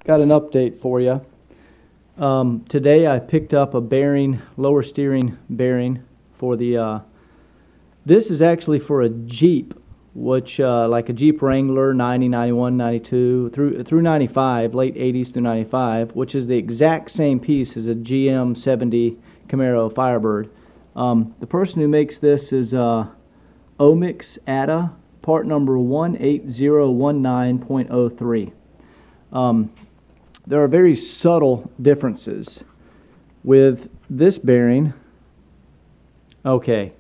Got an update for you. Today I picked up a bearing, lower steering bearing for the, this is actually for a Jeep, which like a Jeep Wrangler 90, 91, 92, through 95, late 80s through 95, which is the exact same piece as a GM 70 Camaro Firebird. The person who makes this is Omix ATA, part number 18019.03. There are very subtle differences with this bearing. Okay,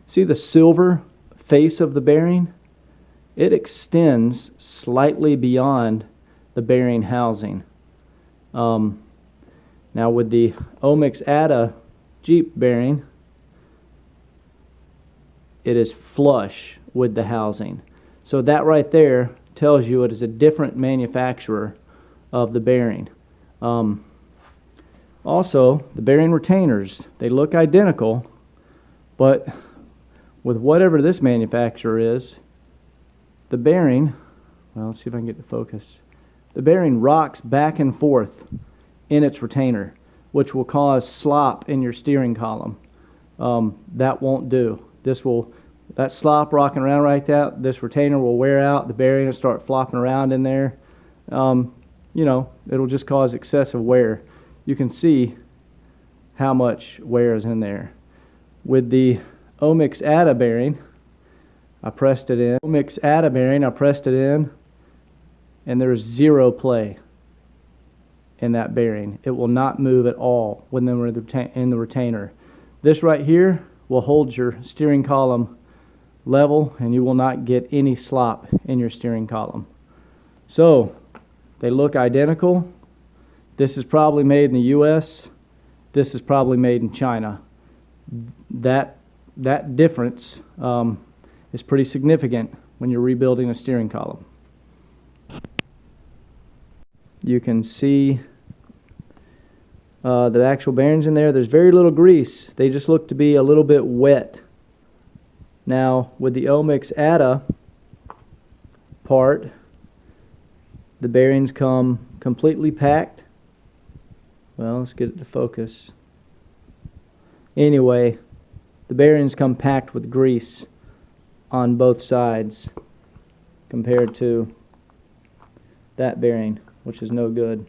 see the silver face of the bearing? It extends slightly beyond the bearing housing. Now with the Omix ATA Jeep bearing, it is flush with the housing. So that right there tells you it is a different manufacturer of the bearing. Also, the bearing retainers, they look identical, but with whatever this manufacturer is, the bearing, well, let's see if I can get the focus. The bearing rocks back and forth in its retainer, which will cause slop in your steering column. That won't do. That slop rocking around like that, this retainer will wear out, the bearing will start flopping around in there. You know, it'll just cause excessive wear. You can see how much wear is in there. With the Omix ATA bearing, I pressed it in. Omix ATA bearing, I pressed it in, and there's zero play in that bearing. It will not move at all when they're in the retainer. This right here will hold your steering column level, and you will not get any slop in your steering column. So they look identical. This is probably made in the US. This is probably made in China. That difference is pretty significant when you're rebuilding a steering column. You can see the actual bearings in there. There's very little grease. They just look to be a little bit wet. Now with the Omix ATA part, the bearings come completely packed. Well, let's get it to focus. Anyway, the bearings come packed with grease on both sides compared to that bearing, which is no good.